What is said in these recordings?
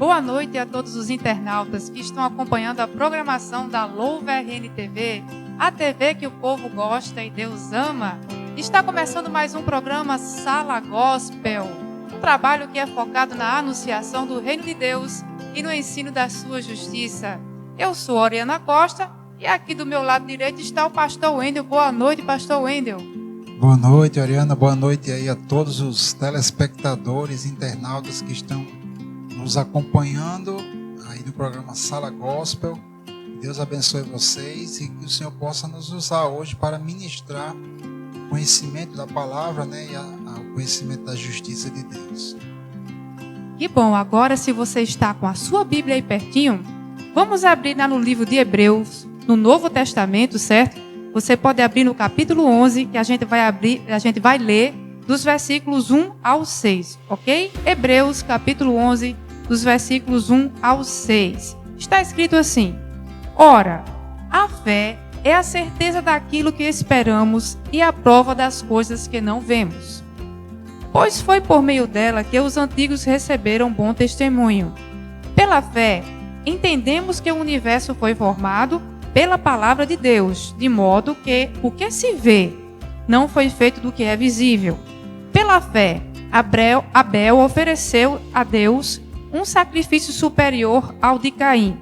Boa noite a todos os internautas que estão acompanhando a programação da Louva RN TV, a TV que o povo gosta e Deus ama. Está começando mais um programa Sala Gospel, um trabalho que é focado na anunciação do Reino de Deus e no ensino da sua justiça. Eu sou Oriana Costa e aqui do meu lado direito está o pastor Wendel. Boa noite, pastor Wendel. Boa noite, Oriana. Boa noite aí a todos os telespectadores, internautas que estão nos acompanhando aí no programa Sala Gospel. Deus abençoe vocês e que o Senhor possa nos usar hoje para ministrar o conhecimento da palavra, e o conhecimento da justiça de Deus. Que bom, agora se você está com a sua Bíblia aí pertinho, vamos abrir lá no livro de Hebreus, no Novo Testamento, certo? Você pode abrir no capítulo 11, que a gente vai ler dos versículos 1 ao 6, ok? Hebreus, capítulo 11, dos versículos 1 ao 6. Está escrito assim: Ora, a fé é a certeza daquilo que esperamos e a prova das coisas que não vemos. Pois foi por meio dela que os antigos receberam bom testemunho. Pela fé, entendemos que o universo foi formado pela palavra de Deus, de modo que o que se vê não foi feito do que é visível. Pela fé, Abel ofereceu a Deus um sacrifício superior ao de Caim.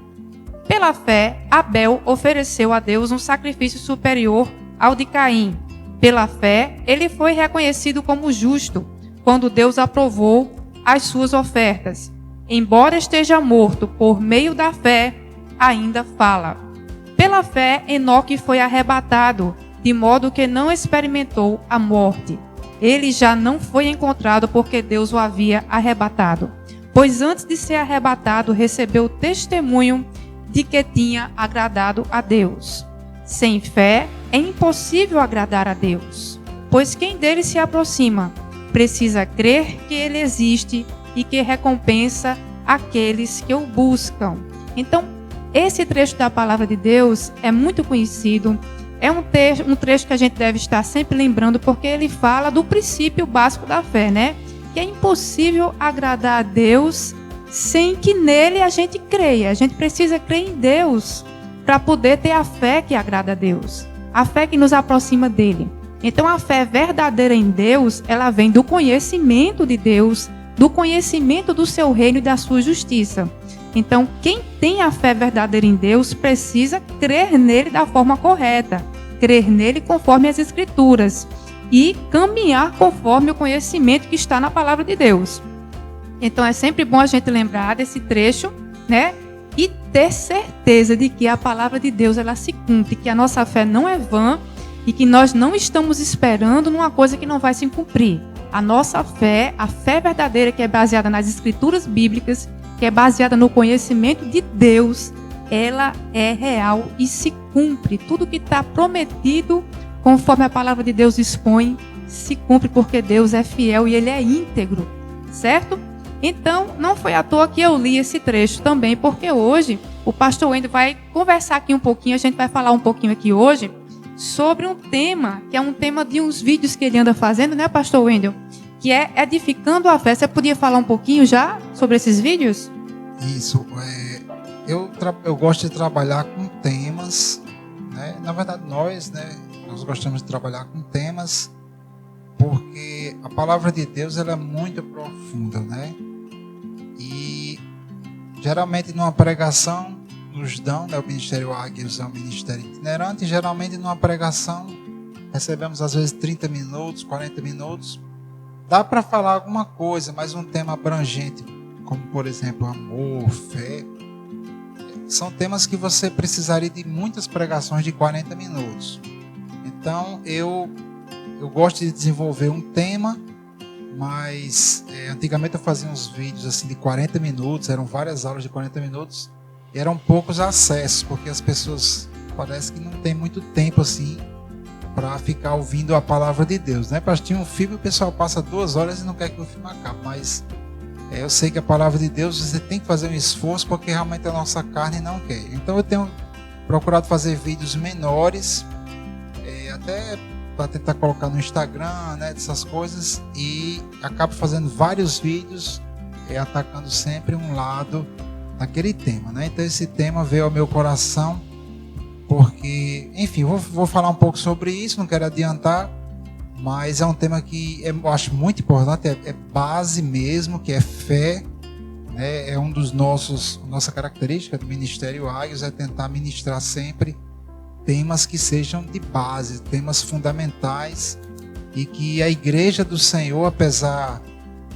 Pela fé, Abel ofereceu a Deus um sacrifício superior ao de Caim. Pela fé, ele foi reconhecido como justo, quando Deus aprovou as suas ofertas. Embora esteja morto por meio da fé, ainda fala. Pela fé, Enoque foi arrebatado, de modo que não experimentou a morte. Ele já não foi encontrado porque Deus o havia arrebatado. Pois antes de ser arrebatado, recebeu o testemunho de que tinha agradado a Deus. Sem fé, é impossível agradar a Deus, pois quem dele se aproxima precisa crer que ele existe e que recompensa aqueles que o buscam. Então, esse trecho da palavra de Deus é muito conhecido. É um trecho que a gente deve estar sempre lembrando, porque ele fala do princípio básico da fé, Que é impossível agradar a Deus sem que nele a gente creia. A gente precisa crer em Deus para poder ter a fé que agrada a Deus, a fé que nos aproxima dele. Então a fé verdadeira em Deus, ela vem do conhecimento de Deus, do conhecimento do seu reino e da sua justiça. Então quem tem a fé verdadeira em Deus precisa crer nele da forma correta, crer nele conforme as Escrituras e caminhar conforme o conhecimento que está na palavra de Deus. Então é sempre bom a gente lembrar desse trecho, E ter certeza de que a palavra de Deus ela se cumpre, que a nossa fé não é vã e que nós não estamos esperando numa coisa que não vai se cumprir. A nossa fé, a fé verdadeira que é baseada nas Escrituras bíblicas, que é baseada no conhecimento de Deus, ela é real e se cumpre. Tudo que está prometido, conforme a palavra de Deus expõe, se cumpre porque Deus é fiel e Ele é íntegro, certo? Então, não foi à toa que eu li esse trecho também, porque hoje o pastor Wendel vai conversar aqui um pouquinho, a gente vai falar um pouquinho aqui hoje sobre um tema, que é um tema de uns vídeos que ele anda fazendo, pastor Wendel? Que é edificando a fé. Você podia falar um pouquinho já sobre esses vídeos? Isso, eu gosto de trabalhar com temas, Na verdade nós gostamos de trabalhar com temas, porque a palavra de Deus ela é muito profunda, E geralmente numa pregação nos dão, o Ministério Águias é um ministério itinerante, e geralmente numa pregação recebemos às vezes 30 minutos, 40 minutos. Dá para falar alguma coisa, mas um tema abrangente, como por exemplo amor, fé, são temas que você precisaria de muitas pregações de 40 minutos. Então eu gosto de desenvolver um tema, mas antigamente eu fazia uns vídeos assim de 40 minutos, eram várias aulas de 40 minutos, e eram poucos acessos, porque as pessoas parece que não tem muito tempo assim para ficar ouvindo a palavra de Deus, Para assistir um filme o pessoal passa 2 horas e não quer que o filme acabe, mas eu sei que a palavra de Deus você tem que fazer um esforço, porque realmente a nossa carne não quer. Então eu tenho procurado fazer vídeos menores, até para tentar colocar no Instagram, dessas coisas, e acabo fazendo vários vídeos atacando sempre um lado daquele tema, né? Então esse tema veio ao meu coração porque, enfim, vou falar um pouco sobre isso, não quero adiantar, mas é um tema que eu acho muito importante, é base mesmo, que é fé, né? É um dos nossa característica do Ministério Águios, é tentar ministrar sempre temas que sejam de base, temas fundamentais, e que a igreja do Senhor, apesar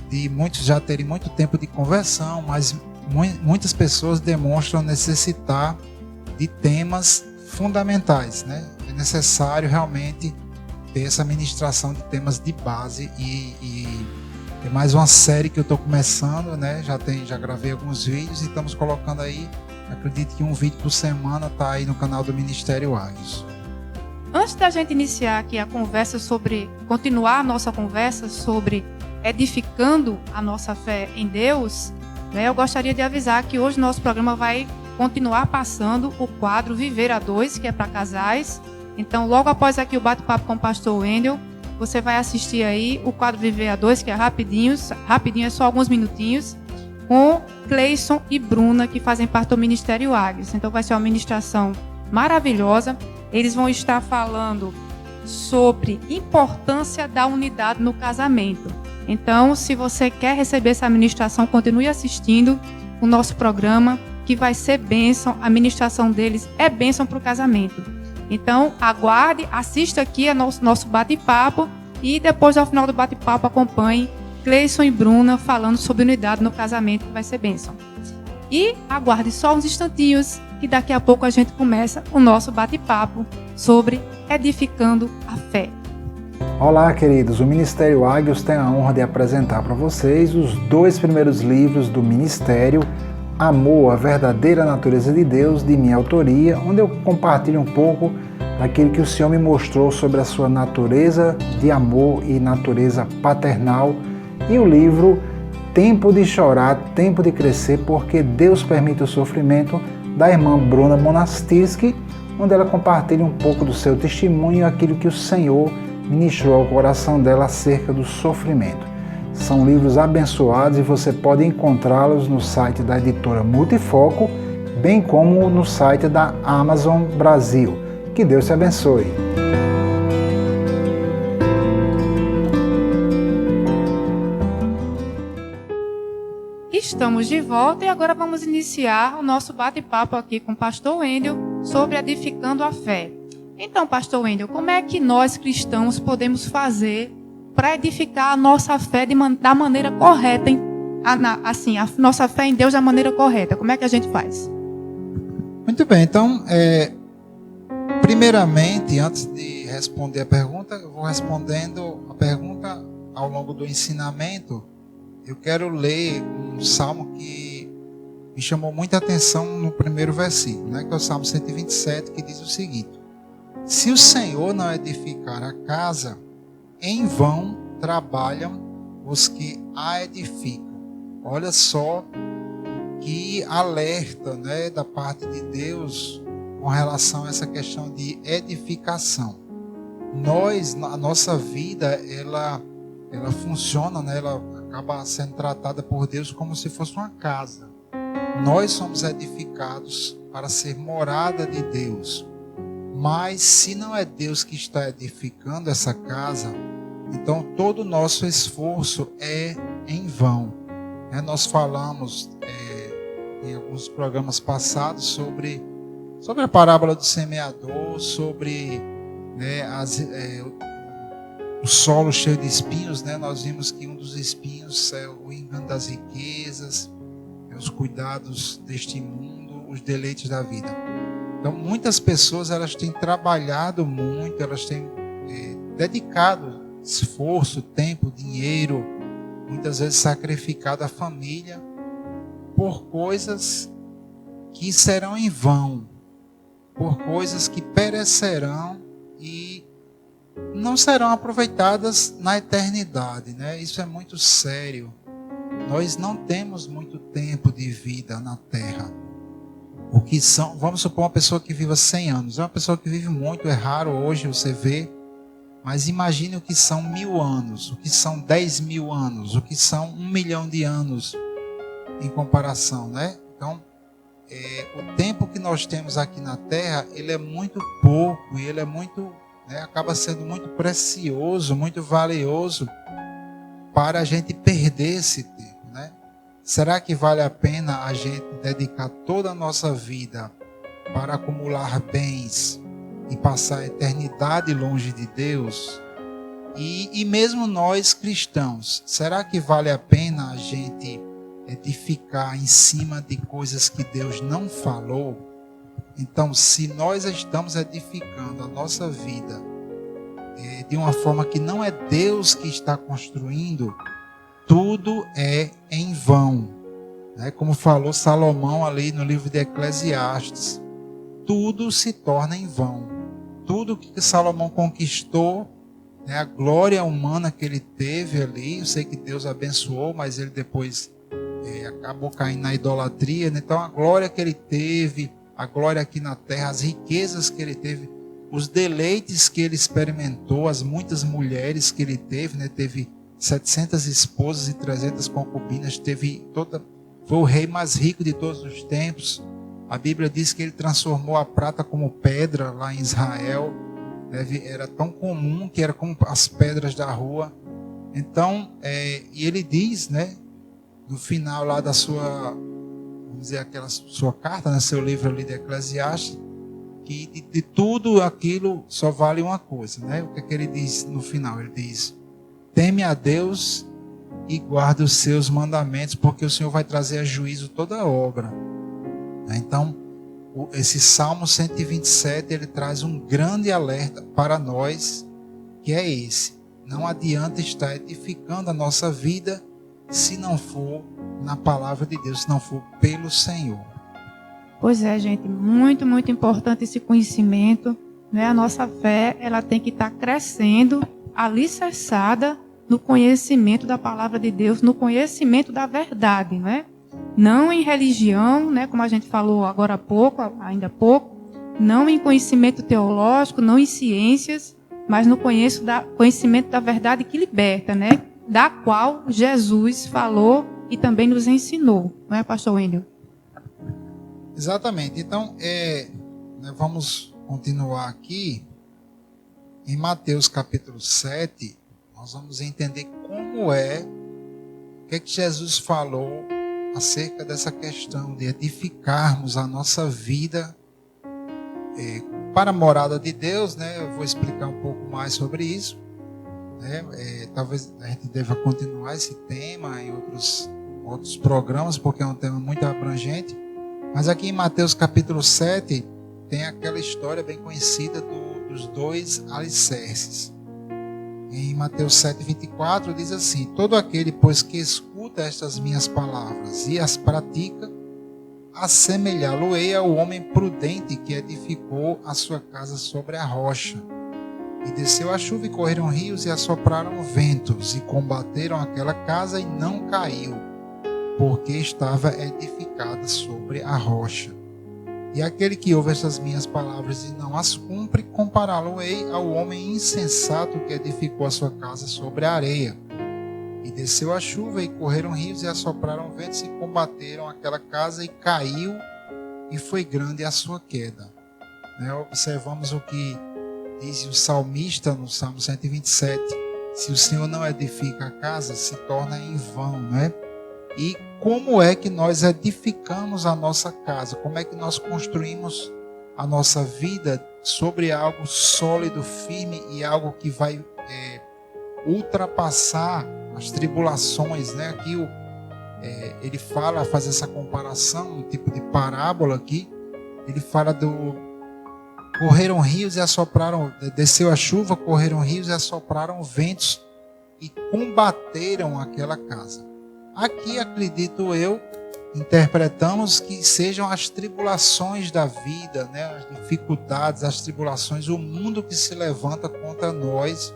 de muitos já terem muito tempo de conversão, mas muitas pessoas demonstram necessitar de temas fundamentais, né? É necessário realmente ter essa ministração de temas de base e é mais uma série que eu estou começando, né? Já gravei alguns vídeos e estamos colocando aí, acredito que um vídeo por semana está aí no canal do Ministério Águios. Antes da gente iniciar aqui a conversa continuar a nossa conversa sobre edificando a nossa fé em Deus, né, eu gostaria de avisar que hoje nosso programa vai continuar passando o quadro Viver a Dois, que é para casais. Então, logo após aqui o bate-papo com o pastor Wendel, você vai assistir aí o quadro Viver a Dois, que é rapidinho é só alguns minutinhos, com Cleison e Bruna, que fazem parte do Ministério Águios. Então, vai ser uma ministração maravilhosa. Eles vão estar falando sobre importância da unidade no casamento. Então, se você quer receber essa ministração, continue assistindo o nosso programa, que vai ser bênção. A ministração deles é bênção para o casamento. Então, aguarde, assista aqui a nosso bate-papo e depois, ao final do bate-papo, acompanhe Cleison e Bruna falando sobre unidade no casamento, que vai ser bênção. E aguarde só uns instantinhos, que daqui a pouco a gente começa o nosso bate-papo sobre edificando a fé. Olá, queridos. O Ministério Águios tem a honra de apresentar para vocês os 2 primeiros livros do Ministério, Amor, a Verdadeira Natureza de Deus, de minha autoria, onde eu compartilho um pouco daquilo que o Senhor me mostrou sobre a sua natureza de amor e natureza paternal, e o livro Tempo de Chorar, Tempo de Crescer, porque Deus permite o sofrimento, da irmã Bruna Monastirsky, onde ela compartilha um pouco do seu testemunho e aquilo que o Senhor ministrou ao coração dela acerca do sofrimento. São livros abençoados e você pode encontrá-los no site da editora Multifoco, bem como no site da Amazon Brasil. Que Deus te abençoe. Estamos de volta e agora vamos iniciar o nosso bate-papo aqui com o pastor Wendel sobre edificando a fé. Então, pastor Wendel, como é que nós cristãos podemos fazer para edificar a nossa fé da maneira correta, a nossa fé em Deus da maneira correta? Como é que a gente faz? Muito bem, então, primeiramente, antes de responder a pergunta, eu vou respondendo a pergunta ao longo do ensinamento. Eu quero ler um salmo que me chamou muita atenção no primeiro versículo, né, que é o Salmo 127, que diz o seguinte: se o Senhor não edificar a casa, em vão trabalham os que a edificam. Olha só que alerta, né, da parte de Deus com relação a essa questão de edificação. A nossa vida, ela funciona, né, ela acaba sendo tratada por Deus como se fosse uma casa. Nós somos edificados para ser morada de Deus. Mas se não é Deus que está edificando essa casa, então todo o nosso esforço é em vão. Nós falamos em alguns programas passados sobre a parábola do semeador, sobre, né, o solo cheio de espinhos, né? Nós vimos que um dos espinhos é o engano das riquezas, os cuidados deste mundo, os deleites da vida. Então, muitas pessoas, elas têm trabalhado muito, elas têm dedicado esforço, tempo, dinheiro, muitas vezes sacrificado a família por coisas que serão em vão, por coisas que perecerão e não serão aproveitadas na eternidade, né? Isso é muito sério. Nós não temos muito tempo de vida na Terra. Vamos supor uma pessoa que viva 100 anos. É uma pessoa que vive muito, é raro hoje você ver. Mas imagine o que são 1000 anos, o que são 10 mil anos, o que são 1 milhão de anos. em comparação, né? Então, o tempo que nós temos aqui na Terra, ele é muito pouco e ele é muito, né, acaba sendo muito precioso, muito valioso para a gente perder esse tempo, né? Será que vale a pena a gente dedicar toda a nossa vida para acumular bens e passar a eternidade longe de Deus? E mesmo nós cristãos, será que vale a pena a gente edificar em cima de coisas que Deus não falou? Então, se nós estamos edificando a nossa vida de uma forma que não é Deus que está construindo, tudo é em vão, né? Como falou Salomão ali no livro de Eclesiastes, tudo se torna em vão. Tudo que Salomão conquistou, né, a glória humana que ele teve ali, eu sei que Deus abençoou, mas ele depois acabou caindo na idolatria, né? Então a glória que ele teve, a glória aqui na terra, as riquezas que ele teve, os deleites que ele experimentou, as muitas mulheres que ele teve, né? Teve 700 esposas e 300 concubinas, foi o rei mais rico de todos os tempos. A Bíblia diz que ele transformou a prata como pedra lá em Israel. Era tão comum que era como as pedras da rua. Então, e ele diz, né, no final lá da sua, vamos dizer, aquela sua carta, no seu livro ali de Eclesiastes, que de tudo aquilo só vale uma coisa, né? O que é que ele diz no final? Ele diz: teme a Deus e guarda os seus mandamentos, porque o Senhor vai trazer a juízo toda a obra. Então, esse Salmo 127, ele traz um grande alerta para nós, que é esse: não adianta estar edificando a nossa vida se não for na palavra de Deus, se não for pelo Senhor. Pois é, gente, muito, muito importante esse conhecimento, né? A nossa fé, ela tem que estar crescendo, alicerçada no conhecimento da palavra de Deus, no conhecimento da verdade, né? Não em religião, né, como a gente falou agora há pouco, ainda há pouco, não em conhecimento teológico, não em ciências, mas no conhecimento da verdade que liberta, né, da qual Jesus falou e também nos ensinou, não é, pastor Wendel? Exatamente. Então, vamos continuar aqui em Mateus capítulo 7, nós vamos entender o que Jesus falou acerca dessa questão de edificarmos a nossa vida para a morada de Deus, né? Eu vou explicar um pouco mais sobre isso, né? Talvez a gente deva continuar esse tema em outros programas, porque é um tema muito abrangente. Mas aqui em Mateus capítulo 7 tem aquela história bem conhecida dos dois alicerces. Em Mateus 7:24 diz assim: todo aquele, pois, que escuta estas minhas palavras e as pratica, assemelhá-lo-ei ao homem prudente que edificou a sua casa sobre a rocha. E desceu a chuva e correram rios e assopraram ventos e combateram aquela casa e não caiu, porque estava edificada sobre a rocha. E aquele que ouve estas minhas palavras e não as cumpre, compará-lo-ei ao homem insensato que edificou a sua casa sobre a areia. E desceu a chuva e correram rios e assopraram ventos e combateram aquela casa e caiu, e foi grande a sua queda. Observamos o que diz o salmista no Salmo 127. Se o Senhor não edifica a casa, se torna em vão, né? E como é que nós edificamos a nossa casa? Como é que nós construímos a nossa vida sobre algo sólido, firme e algo que vai ultrapassar as tribulações, né? Aqui ele faz essa comparação, um tipo de parábola aqui. Ele fala correram rios e assopraram, desceu a chuva, correram rios e assopraram ventos e combateram aquela casa. Aqui, acredito eu, interpretamos que sejam as tribulações da vida, né? As dificuldades, as tribulações, o mundo que se levanta contra nós.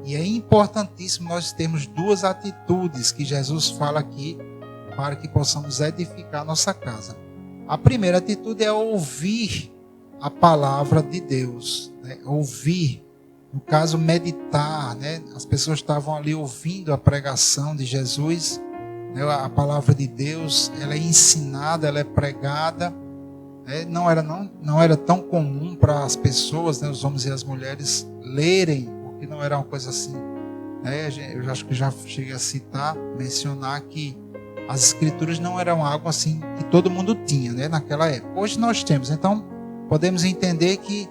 E é importantíssimo nós termos duas atitudes que Jesus fala aqui para que possamos edificar nossa casa. A primeira atitude é ouvir a palavra de Deus, né? Ouvir, no caso, meditar, né? As pessoas estavam ali ouvindo a pregação de Jesus A palavra de Deus, ela é ensinada, ela é pregada. Não era tão comum para as pessoas, os homens e as mulheres, lerem, porque não era uma coisa assim. Eu acho que já cheguei a citar, mencionar que as escrituras não eram algo assim que todo mundo tinha, naquela época. Hoje nós temos, então podemos entender que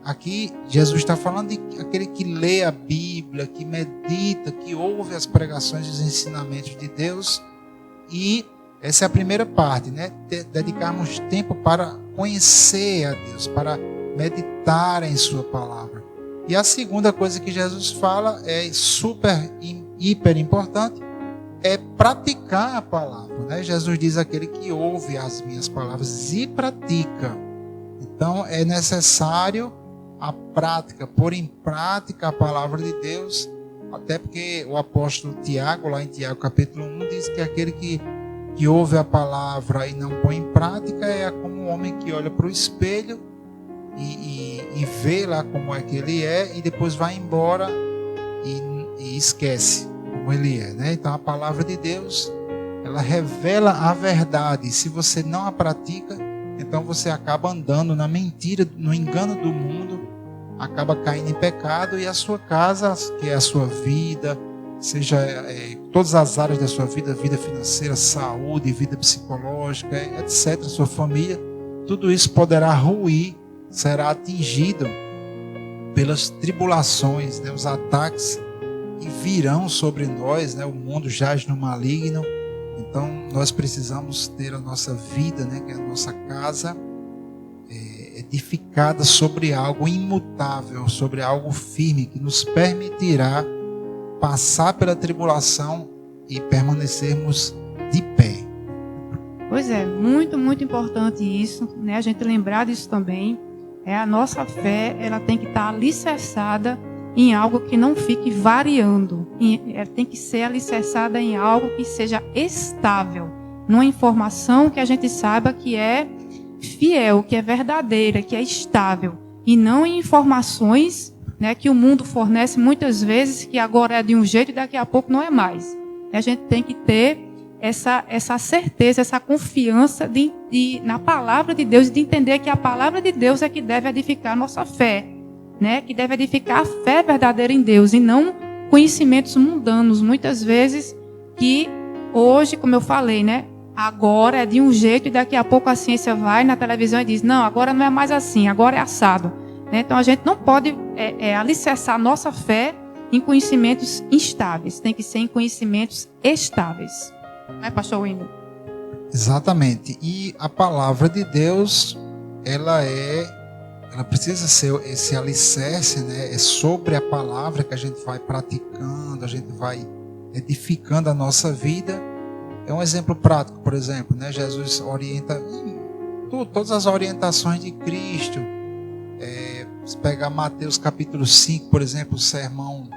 aqui Jesus está falando de aquele que lê a Bíblia, que medita, que ouve as pregações e os ensinamentos de Deus. E essa é a primeira parte, dedicarmos tempo para conhecer a Deus, para meditar em sua palavra. E a segunda coisa que Jesus fala é hiper importante, é praticar a palavra. Jesus diz: aquele que ouve as minhas palavras e pratica. Então é necessário a prática, pôr em prática a palavra de Deus, até porque o apóstolo Tiago, lá em Tiago capítulo 1, diz que aquele que ouve a palavra e não põe em prática é como um homem que olha para o espelho e vê lá como é que ele é e depois vai embora e esquece como ele é. Então a palavra de Deus, ela revela a verdade. Se você não a pratica, então você acaba andando na mentira, no engano do mundo, acaba caindo em pecado, e a sua casa, que é a sua vida, seja todas as áreas da sua vida, vida financeira, saúde, vida psicológica, etc., sua família, tudo isso poderá ruir, será atingido pelas tribulações, os ataques que virão sobre nós. O mundo jaz no maligno. Então nós precisamos ter a nossa vida, que é a nossa casa, edificada sobre algo imutável, sobre algo firme, que nos permitirá passar pela tribulação e permanecermos de pé. Pois é, muito, muito importante isso, a gente lembrar disso também. A nossa fé, ela tem que estar alicerçada em algo que não fique variando. Ela tem que ser alicerçada em algo que seja estável, numa informação que a gente saiba que é fiel, que é verdadeira, que é estável, e não em informações que o mundo fornece muitas vezes, que agora é de um jeito e daqui a pouco não é mais. A gente tem que ter essa certeza, essa confiança na palavra de Deus, de entender que a palavra de Deus é que deve edificar a nossa fé, que deve edificar a fé verdadeira em Deus, e não conhecimentos mundanos, muitas vezes, que hoje, como eu falei, agora é de um jeito e daqui a pouco a ciência vai na televisão e diz: não, agora não é mais assim, agora é assado. Então a gente não pode alicerçar nossa fé em conhecimentos instáveis, tem que ser em conhecimentos estáveis. Não é, pastor Wendel? Exatamente. E a palavra de Deus, ela precisa ser esse alicerce, É sobre a palavra que a gente vai praticando, a gente vai edificando a nossa vida. É um exemplo prático, por exemplo, Jesus orienta todas as orientações de Cristo. Se pegar Mateus capítulo 5, por exemplo, o sermão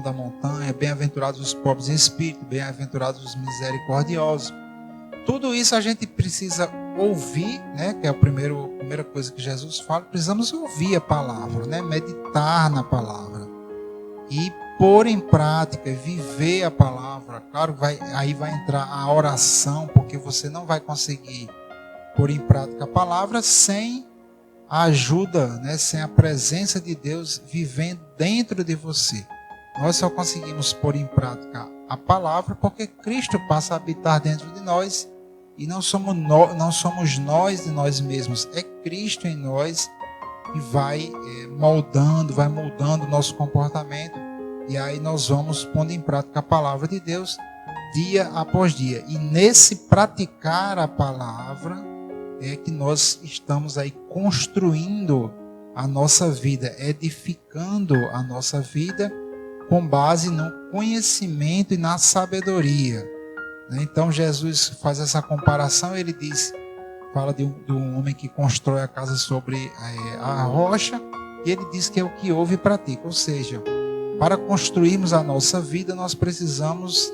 da montanha: bem-aventurados os pobres em espírito, bem-aventurados os misericordiosos. Tudo isso a gente precisa ouvir, que é a primeira coisa que Jesus fala. Precisamos ouvir a palavra, meditar na palavra e pôr em prática, viver a palavra. Claro, aí vai entrar a oração, porque você não vai conseguir pôr em prática a palavra sem a ajuda, sem a presença de Deus vivendo dentro de você. Nós só conseguimos pôr em prática a palavra porque Cristo passa a habitar dentro de nós, e não somos nós de nós mesmos, é Cristo em nós que vai moldando o nosso comportamento, e aí nós vamos pondo em prática a palavra de Deus dia após dia. E nesse praticar a palavra é que nós estamos aí construindo a nossa vida, edificando a nossa vida com base no conhecimento e na sabedoria. Então Jesus faz essa comparação, ele fala de um homem que constrói a casa sobre a rocha, e ele diz que é o que ouve e pratica. Ou seja, para construirmos a nossa vida, nós precisamos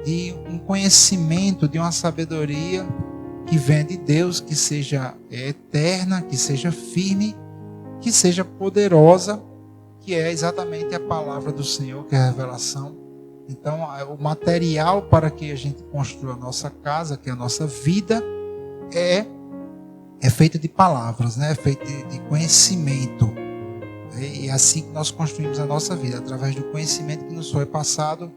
de um conhecimento, de uma sabedoria que vem de Deus, que seja eterna, que seja firme, que seja poderosa, que é exatamente a palavra do Senhor, que é a revelação Então, o material para que a gente construa a nossa casa, que é a nossa vida, é feito de palavras, né? É feito de conhecimento. E é assim que nós construímos a nossa vida, através do conhecimento que nos foi passado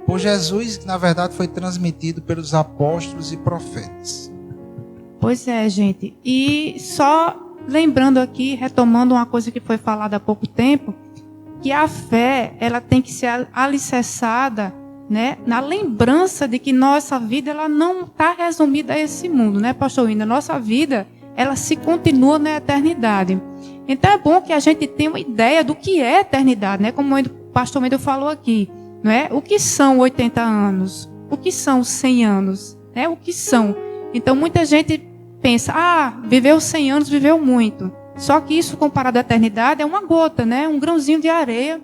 por Jesus, que na verdade foi transmitido pelos apóstolos e profetas. Pois é, gente. E só lembrando aqui, retomando uma coisa que foi falada há pouco tempo, que a fé, ela tem que ser alicerçada, né, na lembrança de que nossa vida, ela não está resumida a esse mundo, né, pastor Wendel? Nossa vida, ela se continua na eternidade. Então é bom que a gente tenha uma ideia do que é eternidade, né? Como o pastor Wendel falou aqui, não é? O que são 80 anos? O que são 100 anos? Né? O que são? Então muita gente pensa, viveu 100 anos, viveu muito. Só que isso comparado à eternidade é uma gota, né? Um grãozinho de areia.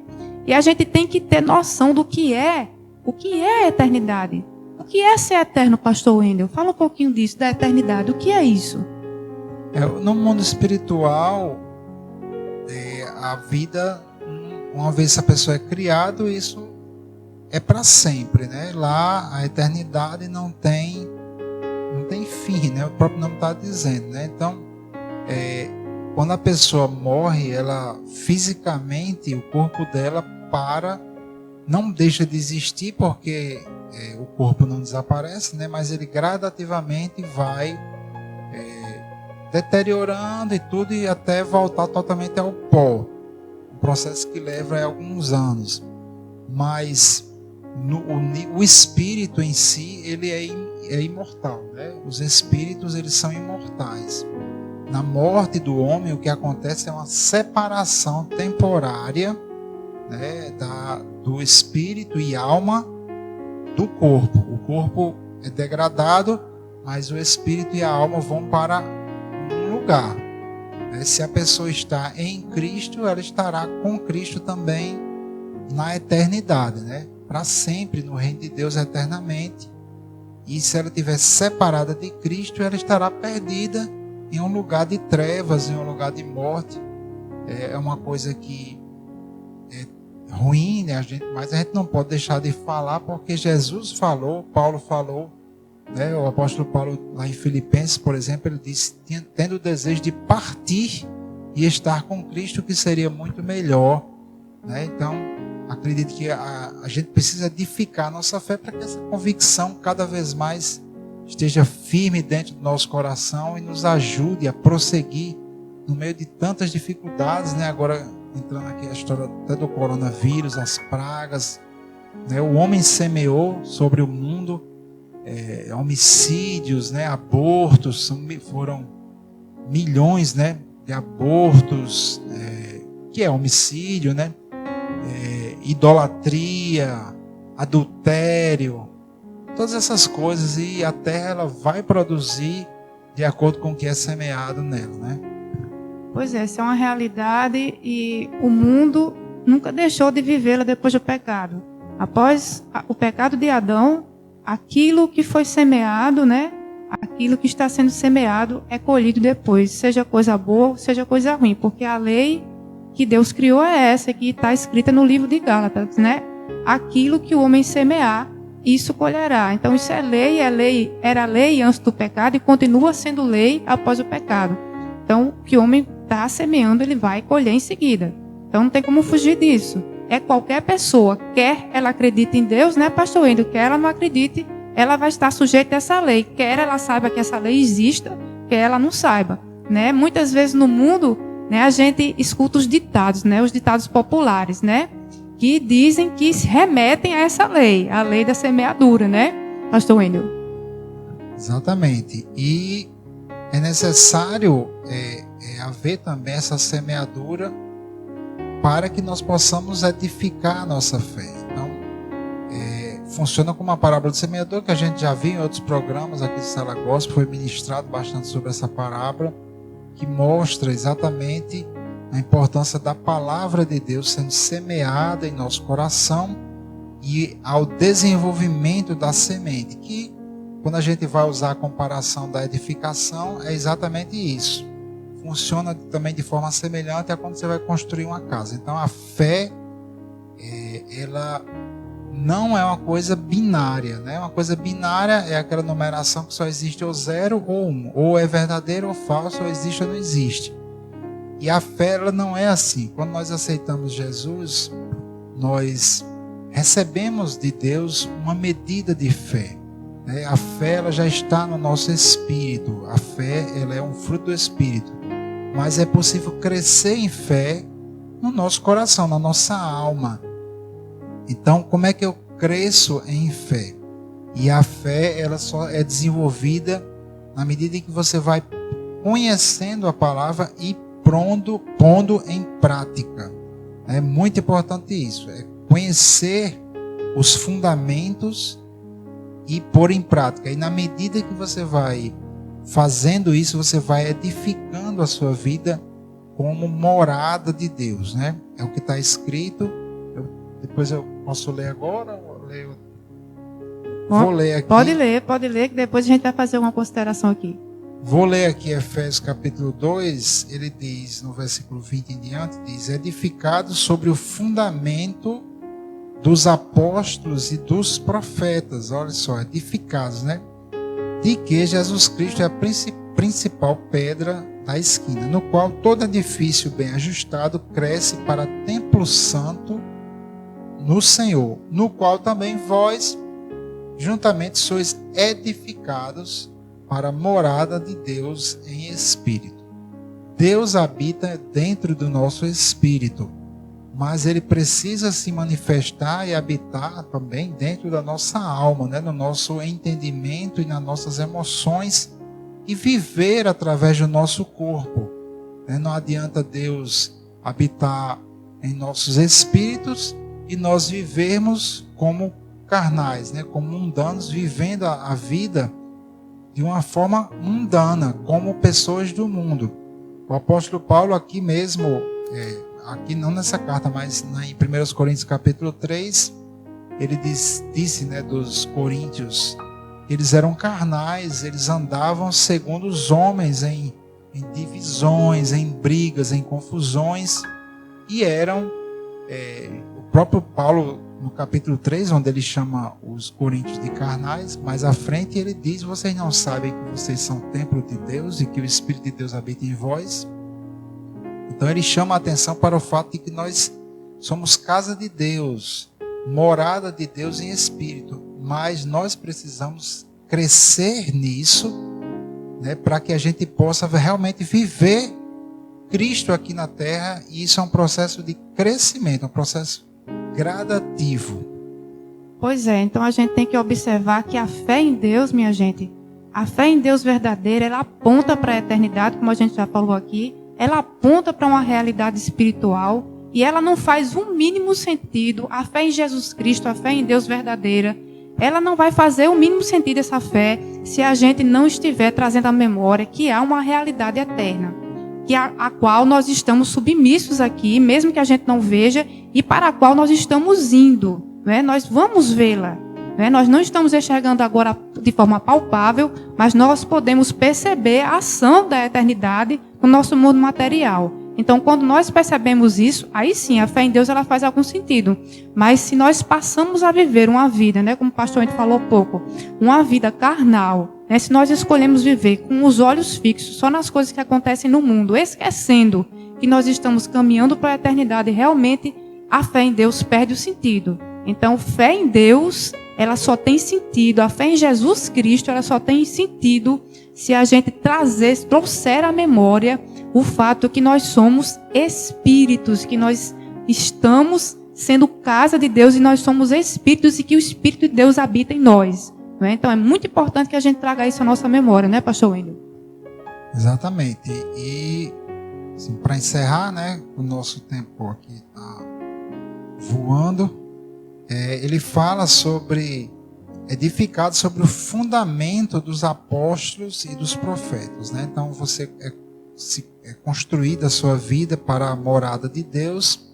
E a gente tem que ter noção do que é. O que é a eternidade? O que é ser eterno, pastor Wendel? Fala um pouquinho disso, da eternidade. O que é isso? No mundo espiritual, a vida, uma vez a pessoa é criada, isso é para sempre, né? Lá a eternidade não tem fim, né? O próprio nome está dizendo, né? Então, quando a pessoa morre, ela fisicamente, o corpo dela não deixa de existir, porque o corpo não desaparece, né? Mas ele gradativamente vai deteriorando e tudo, e até voltar totalmente ao pó. Um processo que leva alguns anos. Mas o espírito em si, ele é imortal, né? Os espíritos, eles são imortais. Na morte do homem, o que acontece é uma separação temporária, né, do espírito e alma do corpo. O corpo é degradado, mas o espírito e a alma vão para um lugar. Se a pessoa está em Cristo, ela estará com Cristo também na eternidade, né? Para sempre no reino de Deus eternamente. E se ela estiver separada de Cristo, ela estará perdida em um lugar de trevas, em um lugar de morte. É uma coisa que é ruim, né? Mas a gente não pode deixar de falar, porque Jesus falou, Paulo falou, né? O apóstolo Paulo, lá em Filipenses, por exemplo, ele disse, tendo o desejo de partir e estar com Cristo, que seria muito melhor, né? Então, acredito que a gente precisa edificar a nossa fé para que essa convicção cada vez mais esteja firme dentro do nosso coração e nos ajude a prosseguir no meio de tantas dificuldades, né? Agora, entrando aqui a história até do coronavírus, as pragas, né? O homem semeou sobre o mundo homicídios, né? Abortos, foram milhões, né? De abortos, que é homicídio, né? Idolatria, adultério, todas essas coisas, e a terra ela vai produzir de acordo com o que é semeado nela, né? Pois é, essa é uma realidade e o mundo nunca deixou de vivê-la depois do pecado. Após o pecado de Adão, aquilo que foi semeado, né? Aquilo que está sendo semeado é colhido depois, seja coisa boa, seja coisa ruim, porque a lei que Deus criou é essa, que está escrita no livro de Gálatas, né? Aquilo que o homem semear, isso colherá. Então isso é lei, era lei antes do pecado e continua sendo lei após o pecado. Então o que o homem está semeando, ele vai colher em seguida. Então não tem como fugir disso. É qualquer pessoa, quer ela acredite em Deus, né, pastor Wendel, quer ela não acredite, ela vai estar sujeita a essa lei. Quer ela saiba que essa lei exista, quer ela não saiba, né? Muitas vezes no mundo, né, a gente escuta os ditados, né, os ditados populares, né, que dizem que remetem a essa lei, a lei da semeadura, né, pastor Wendel? Exatamente. E é necessário haver também essa semeadura para que nós possamos edificar a nossa fé. Então, funciona como uma parábola de semeador, que a gente já viu em outros programas aqui de Sala Gospel, foi ministrado bastante sobre essa parábola, que mostra exatamente a importância da palavra de Deus sendo semeada em nosso coração e ao desenvolvimento da semente, que quando a gente vai usar a comparação da edificação, é exatamente isso. Funciona também de forma semelhante a quando você vai construir uma casa. Então a fé, ela não é uma coisa binária, né? Uma coisa binária é aquela numeração que só existe ou 0 ou 1, ou é verdadeiro ou falso, ou existe ou não existe. E a fé, ela não é assim. Quando nós aceitamos Jesus, nós recebemos de Deus uma medida de fé. A fé, ela já está no nosso espírito. A fé, ela é um fruto do espírito. Mas é possível crescer em fé no nosso coração, na nossa alma. Então, como é que eu cresço em fé? E a fé, ela só é desenvolvida na medida em que você vai conhecendo a palavra e pondo em prática. É muito importante isso. É conhecer os fundamentos e pôr em prática. E na medida que você vai fazendo isso, você vai edificando a sua vida como morada de Deus, né? É o que está escrito. Depois eu posso ler agora? Vou ler aqui. Pode ler, que depois a gente vai fazer uma consideração aqui. Vou ler aqui Efésios capítulo 2, ele diz, no versículo 20 em diante, diz: edificados sobre o fundamento dos apóstolos e dos profetas, olha só, edificados, né? De que Jesus Cristo é a principal pedra da esquina, no qual todo edifício bem ajustado cresce para templo santo no Senhor, no qual também vós juntamente sois edificados para a morada de Deus em espírito. Deus habita dentro do nosso espírito, mas ele precisa se manifestar e habitar também dentro da nossa alma, né? No nosso entendimento e nas nossas emoções, e viver através do nosso corpo. Não adianta Deus habitar em nossos espíritos e nós vivermos como carnais, né? Como mundanos, vivendo a vida de uma forma mundana, como pessoas do mundo. O apóstolo Paulo aqui mesmo, aqui não nessa carta, mas em 1 Coríntios capítulo 3, ele disse, né, dos coríntios, eles eram carnais, eles andavam segundo os homens em divisões, em brigas, em confusões, e eram, o próprio Paulo, no capítulo 3, onde ele chama os coríntios de carnais, mais à frente ele diz: vocês não sabem que vocês são templo de Deus e que o Espírito de Deus habita em vós? Então ele chama a atenção para o fato de que nós somos casa de Deus, morada de Deus em Espírito, mas nós precisamos crescer nisso, né, para que a gente possa realmente viver Cristo aqui na terra, e isso é um processo de crescimento, um processo gradativo. Pois é, então a gente tem que observar que a fé em Deus, minha gente, a fé em Deus verdadeira, ela aponta para a eternidade, como a gente já falou aqui, ela aponta para uma realidade espiritual, e ela não faz um mínimo sentido. A fé em Jesus Cristo, a fé em Deus verdadeira, ela não vai fazer o mínimo sentido, essa fé, se a gente não estiver trazendo à memória que há uma realidade eterna, que a qual nós estamos submissos aqui, mesmo que a gente não veja, e para a qual nós estamos indo, né? Nós vamos vê-la, né? Nós não estamos enxergando agora de forma palpável, mas nós podemos perceber a ação da eternidade no nosso mundo material. Então, quando nós percebemos isso, aí sim, a fé em Deus ela faz algum sentido. Mas se nós passamos a viver uma vida, né, como o pastor falou há pouco, uma vida carnal, né, se nós escolhemos viver com os olhos fixos só nas coisas que acontecem no mundo, esquecendo que nós estamos caminhando para a eternidade, realmente a fé em Deus perde o sentido. Então, fé em Deus, ela só tem sentido, a fé em Jesus Cristo, ela só tem sentido se a gente trouxer à memória o fato que nós somos espíritos, que nós estamos sendo casa de Deus e nós somos espíritos e que o Espírito de Deus habita em nós. Não é? Então é muito importante que a gente traga isso à nossa memória, né, pastor Wendel? Exatamente. E assim, para encerrar, né, o nosso tempo aqui está voando, ele fala sobre edificado sobre o fundamento dos apóstolos e dos profetas, né? Então você é construída a sua vida para a morada de Deus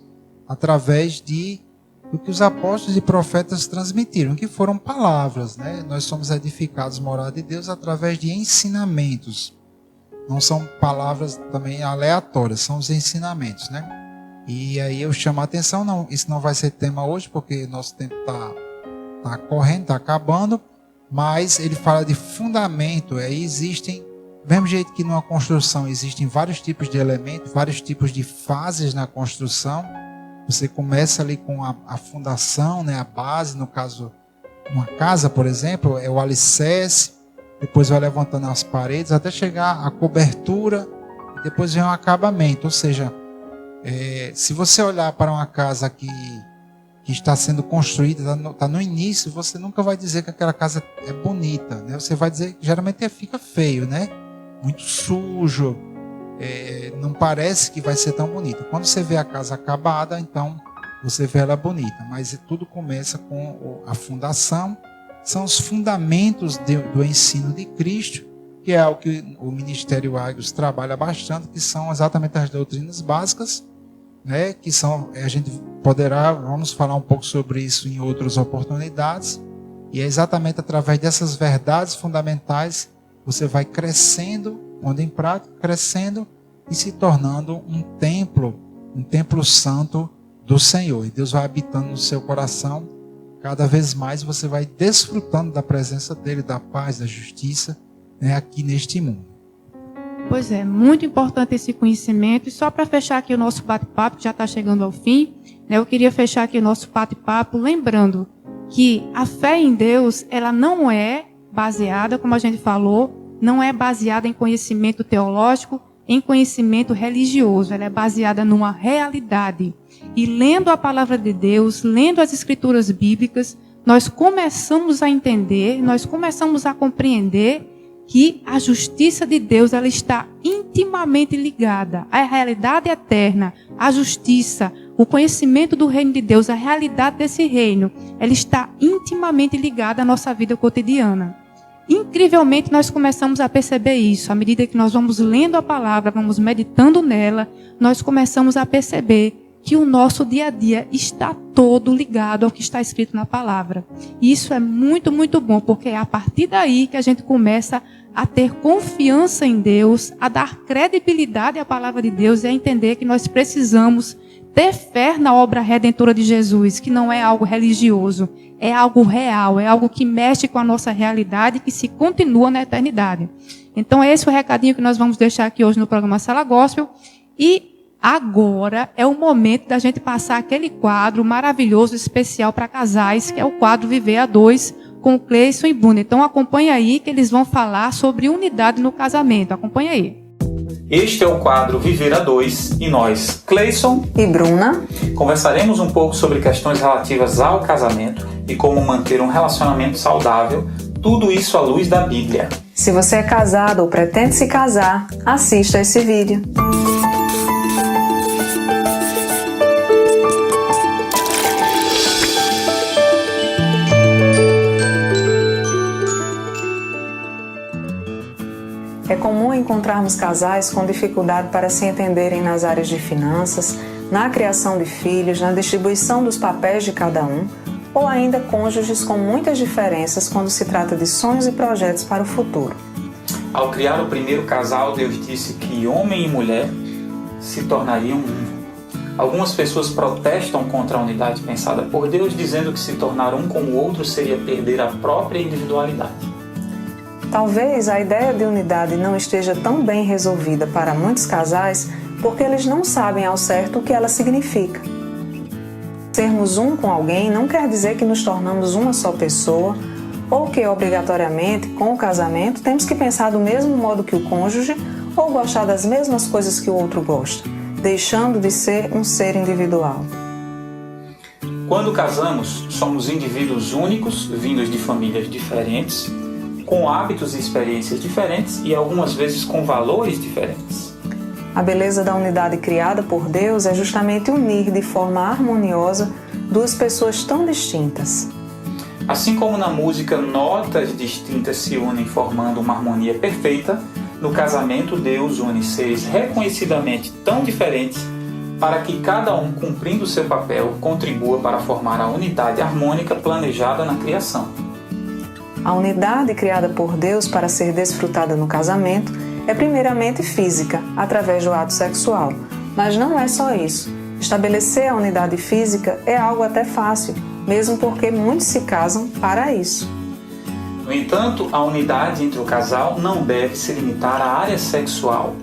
através do que os apóstolos e profetas transmitiram, que foram palavras, né? Nós somos edificados morada de Deus através de ensinamentos. Não são palavras também aleatórias, são os ensinamentos, né? E aí eu chamo a atenção, isso não vai ser tema hoje, porque nosso tempo está correndo, está acabando, mas ele fala de fundamento. Aí existem, do mesmo jeito que numa construção existem vários tipos de elementos, vários tipos de fases na construção. Você começa ali com a fundação, né, a base, no caso, uma casa, por exemplo, é o alicerce, depois vai levantando as paredes até chegar à cobertura, e depois vem o acabamento. Ou seja, se você olhar para uma casa que está sendo construída, está no início, você nunca vai dizer que aquela casa é bonita, né? Você vai dizer que geralmente fica feio, né? Muito sujo, não parece que vai ser tão bonita. Quando você vê a casa acabada, então você vê ela bonita, mas tudo começa com a fundação, são os fundamentos do ensino de Cristo, que é algo que o Ministério Agios trabalha bastante, que são exatamente as doutrinas básicas, né, que são, vamos falar um pouco sobre isso em outras oportunidades, e é exatamente através dessas verdades fundamentais você vai crescendo, pondo em prática, crescendo e se tornando um templo santo do Senhor. E Deus vai habitando no seu coração, cada vez mais você vai desfrutando da presença dele, da paz, da justiça, né, aqui neste mundo. Pois é, muito importante esse conhecimento. E só para fechar aqui o nosso bate-papo, que já está chegando ao fim, né, eu queria fechar aqui o nosso bate-papo lembrando que a fé em Deus, ela não é baseada, como a gente falou, não é baseada em conhecimento teológico, em conhecimento religioso. Ela é baseada numa realidade. E lendo a palavra de Deus, lendo as escrituras bíblicas, nós começamos a entender, nós começamos a compreender que a justiça de Deus, ela está intimamente ligada à realidade eterna, à justiça, o conhecimento do reino de Deus, a realidade desse reino, ela está intimamente ligada à nossa vida cotidiana. Incrivelmente, nós começamos a perceber isso. À medida que nós vamos lendo a palavra, vamos meditando nela, nós começamos a perceber que o nosso dia a dia está todo ligado ao que está escrito na palavra. E isso é muito, muito bom, porque é a partir daí que a gente começa a ter confiança em Deus, a dar credibilidade à palavra de Deus e a entender que nós precisamos ter fé na obra redentora de Jesus, que não é algo religioso, é algo real, é algo que mexe com a nossa realidade, que se continua na eternidade. Então, esse é o recadinho que nós vamos deixar aqui hoje no programa Sala Gospel. E agora é o momento da gente passar aquele quadro maravilhoso, especial para casais, que é o quadro Viver a Dois, com o Cleison e Bruna. Então, acompanha aí que eles vão falar sobre unidade no casamento. Acompanha aí. Este é o quadro Viver a Dois e nós, Cleison e Bruna, conversaremos um pouco sobre questões relativas ao casamento e como manter um relacionamento saudável, tudo isso à luz da Bíblia. Se você é casado ou pretende se casar, assista esse vídeo. É comum encontrarmos casais com dificuldade para se entenderem nas áreas de finanças, na criação de filhos, na distribuição dos papéis de cada um, ou ainda cônjuges com muitas diferenças quando se trata de sonhos e projetos para o futuro. Ao criar o primeiro casal, Deus disse que homem e mulher se tornariam um. Algumas pessoas protestam contra a unidade pensada por Deus, dizendo que se tornar um com o outro seria perder a própria individualidade. Talvez a ideia de unidade não esteja tão bem resolvida para muitos casais porque eles não sabem ao certo o que ela significa. Sermos um com alguém não quer dizer que nos tornamos uma só pessoa ou que, obrigatoriamente, com o casamento, temos que pensar do mesmo modo que o cônjuge ou gostar das mesmas coisas que o outro gosta, deixando de ser um ser individual. Quando casamos, somos indivíduos únicos, vindos de famílias diferentes, com hábitos e experiências diferentes e algumas vezes com valores diferentes. A beleza da unidade criada por Deus é justamente unir de forma harmoniosa duas pessoas tão distintas. Assim como na música notas distintas se unem formando uma harmonia perfeita, no casamento Deus une seres reconhecidamente tão diferentes para que cada um, cumprindo seu papel, contribua para formar a unidade harmônica planejada na criação. A unidade criada por Deus para ser desfrutada no casamento é primeiramente física, através do ato sexual. Mas não é só isso. Estabelecer a unidade física é algo até fácil, mesmo porque muitos se casam para isso. No entanto, a unidade entre o casal não deve se limitar à área sexual,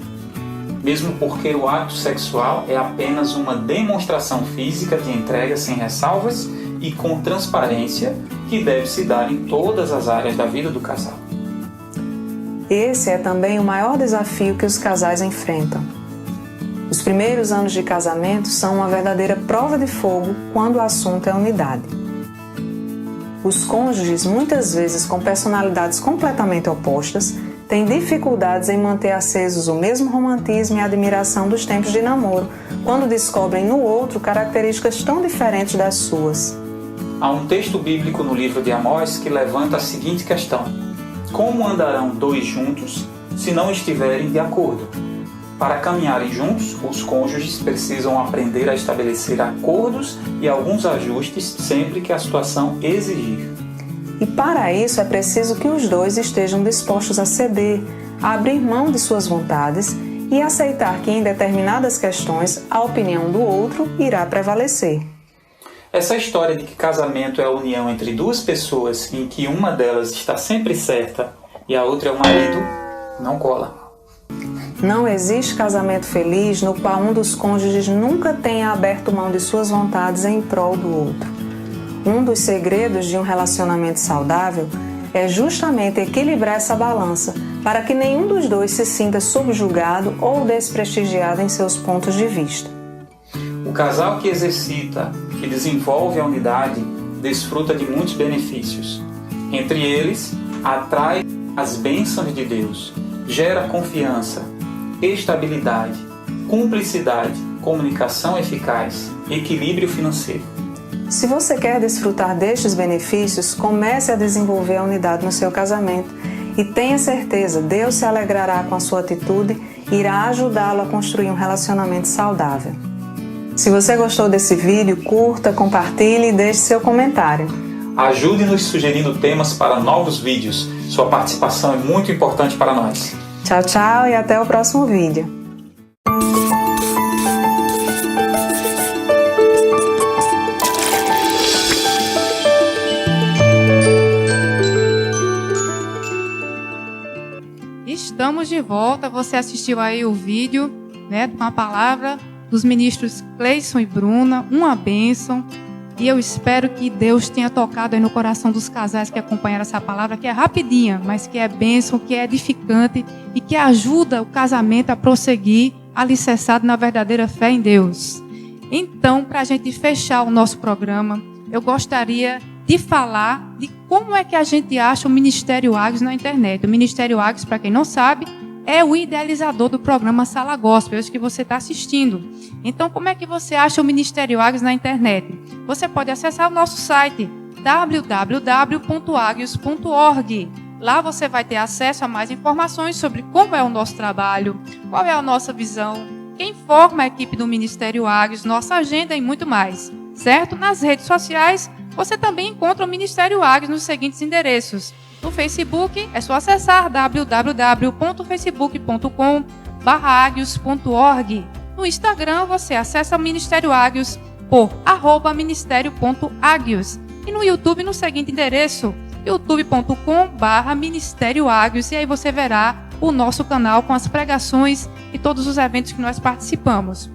mesmo porque o ato sexual é apenas uma demonstração física de entrega sem ressalvas e com transparência que deve se dar em todas as áreas da vida do casal. Esse é também o maior desafio que os casais enfrentam. Os primeiros anos de casamento são uma verdadeira prova de fogo quando o assunto é unidade. Os cônjuges, muitas vezes com personalidades completamente opostas, têm dificuldades em manter acesos o mesmo romantismo e admiração dos tempos de namoro, quando descobrem no outro características tão diferentes das suas. Há um texto bíblico no livro de Amós que levanta a seguinte questão: como andarão dois juntos se não estiverem de acordo? Para caminharem juntos, os cônjuges precisam aprender a estabelecer acordos e alguns ajustes sempre que a situação exigir. E para isso é preciso que os dois estejam dispostos a ceder, a abrir mão de suas vontades e aceitar que em determinadas questões a opinião do outro irá prevalecer. Essa história de que casamento é a união entre duas pessoas em que uma delas está sempre certa e a outra é o marido, não cola. Não existe casamento feliz no qual um dos cônjuges nunca tenha aberto mão de suas vontades em prol do outro. Um dos segredos de um relacionamento saudável é justamente equilibrar essa balança para que nenhum dos dois se sinta subjugado ou desprestigiado em seus pontos de vista. O casal que exercita, que desenvolve a unidade, desfruta de muitos benefícios. Entre eles, atrai as bênçãos de Deus, gera confiança, estabilidade, cumplicidade, comunicação eficaz, equilíbrio financeiro. Se você quer desfrutar destes benefícios, comece a desenvolver a unidade no seu casamento e tenha certeza, Deus se alegrará com a sua atitude e irá ajudá-lo a construir um relacionamento saudável. Se você gostou desse vídeo, curta, compartilhe e deixe seu comentário. Ajude-nos sugerindo temas para novos vídeos. Sua participação é muito importante para nós. Tchau, tchau e até o próximo vídeo. Estamos de volta. Você assistiu aí o vídeo, né, com a palavra dos ministros Cleison e Bruna, uma bênção. E eu espero que Deus tenha tocado aí no coração dos casais que acompanharam essa palavra, que é rapidinha, mas que é bênção, que é edificante e que ajuda o casamento a prosseguir alicerçado na verdadeira fé em Deus. Então, para a gente fechar o nosso programa, eu gostaria de falar de como é que a gente acha o Ministério Águios na internet. O Ministério Águios, para quem não sabe, é o idealizador do programa Sala Gospel, que você está assistindo. Então, como é que você acha o Ministério Águios na internet? Você pode acessar o nosso site www.aguios.org. Lá você vai ter acesso a mais informações sobre como é o nosso trabalho, qual é a nossa visão, quem forma a equipe do Ministério Águios, nossa agenda e muito mais. Certo? Nas redes sociais, você também encontra o Ministério Águios nos seguintes endereços. No Facebook, é só acessar www.facebook.com/aguios.org. No Instagram, você acessa o Ministério Águios por @ministério.águios. E no YouTube, no seguinte endereço, youtube.com/Ministério Águios. E aí você verá o nosso canal com as pregações e todos os eventos que nós participamos.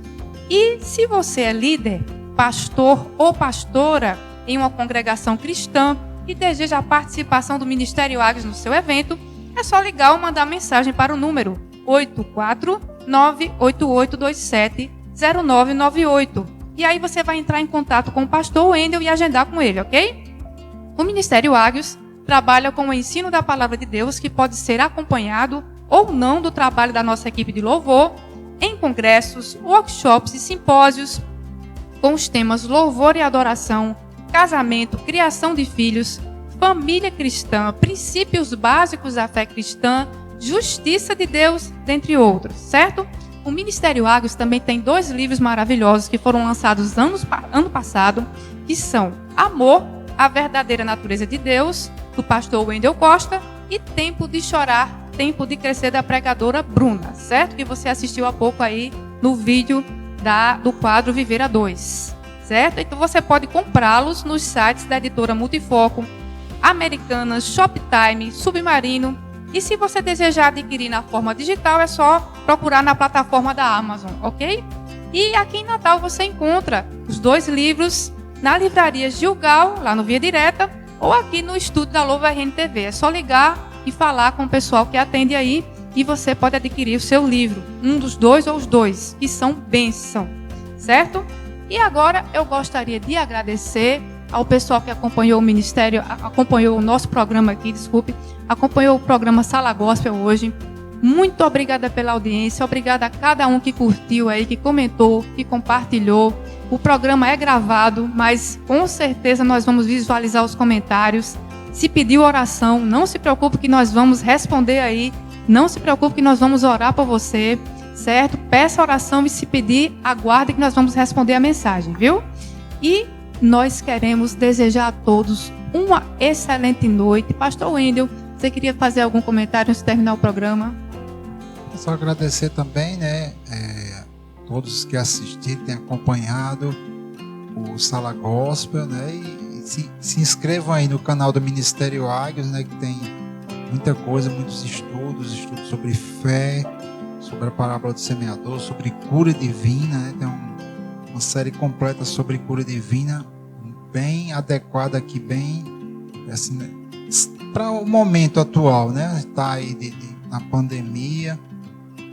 E se você é líder, pastor ou pastora em uma congregação cristã e deseja a participação do Ministério Águios no seu evento, é só ligar ou mandar mensagem para o número 849-8827-0998. E aí você vai entrar em contato com o pastor Wendel e agendar com ele, ok? O Ministério Águios trabalha com o ensino da Palavra de Deus, que pode ser acompanhado ou não do trabalho da nossa equipe de louvor, em congressos, workshops e simpósios, com os temas louvor e adoração, casamento, criação de filhos, família cristã, princípios básicos da fé cristã, justiça de Deus, dentre outros, certo? O Ministério Águios também tem 2 livros maravilhosos que foram lançados ano passado, que são Amor, a verdadeira natureza de Deus, do pastor Wendel Costa, e Tempo de chorar, Tempo de crescer, da pregadora Bruna, certo? Que você assistiu há pouco aí no vídeo do quadro Viver a 2. certo? Então você pode comprá-los nos sites da editora Multifoco, Americanas, Shoptime, Submarino. E se você desejar adquirir na forma digital, é só procurar na plataforma da Amazon, ok? E aqui em Natal você encontra os 2 livros na livraria Gilgal, lá no Via Direta, ou aqui no estúdio da Louva RN TV. É só ligar e falar com o pessoal que atende aí e você pode adquirir o seu livro, um dos 2 ou os 2, que são bênção, certo? E agora eu gostaria de agradecer ao pessoal que acompanhou o ministério, acompanhou o nosso programa aqui, acompanhou o programa Sala Gospel hoje. Muito obrigada pela audiência, obrigada a cada um que curtiu aí, que comentou, que compartilhou. O programa é gravado, mas com certeza nós vamos visualizar os comentários. Se pediu oração, não se preocupe que nós vamos responder aí. Não se preocupe que nós vamos orar por você, certo? Peça oração e se pedir, aguarde que nós vamos responder a mensagem, viu? E nós queremos desejar a todos uma excelente noite. Pastor Wendel, você queria fazer algum comentário antes de terminar o programa? Só agradecer também, né, todos que assistiram, têm acompanhado o Sala Gospel, né, e se inscrevam aí no canal do Ministério Águios, né, que tem muita coisa, muitos estudos sobre fé, sobre a parábola do semeador, sobre cura divina, né, tem uma série completa sobre cura divina, bem adequada aqui, bem assim, né, para o momento atual, né, está aí na pandemia.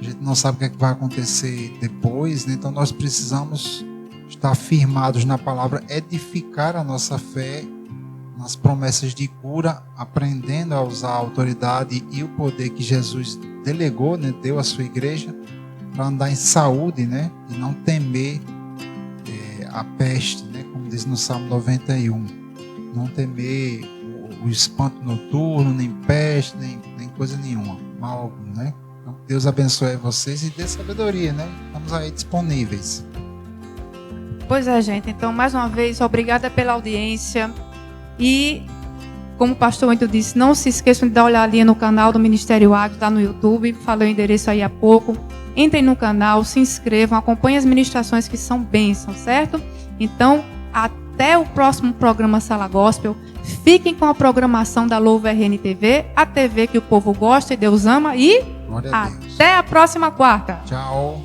A gente não sabe o que é que vai acontecer depois, né? Então nós precisamos estar firmados na palavra, edificar a nossa fé nas promessas de cura, aprendendo a usar a autoridade e o poder que Jesus delegou, né? Deu à sua igreja, para andar em saúde, né? E não temer a peste, né? Como diz no Salmo 91. Não temer o espanto noturno, nem peste, nem coisa nenhuma, mal algum, né? Deus abençoe vocês e dê sabedoria, né? Estamos aí disponíveis. Pois é, gente. Então, mais uma vez, obrigada pela audiência. E, como o pastor Wendel disse, não se esqueçam de dar uma olhadinha no canal do Ministério Águios, lá no YouTube. Falei o endereço aí há pouco. Entrem no canal, se inscrevam, acompanhem as ministrações que são bênçãos, certo? Então, até o próximo programa Sala Gospel. Fiquem com a programação da Louva RN TV, a TV que o povo gosta e Deus ama. E Glória a Deus. até a próxima quarta. Tchau.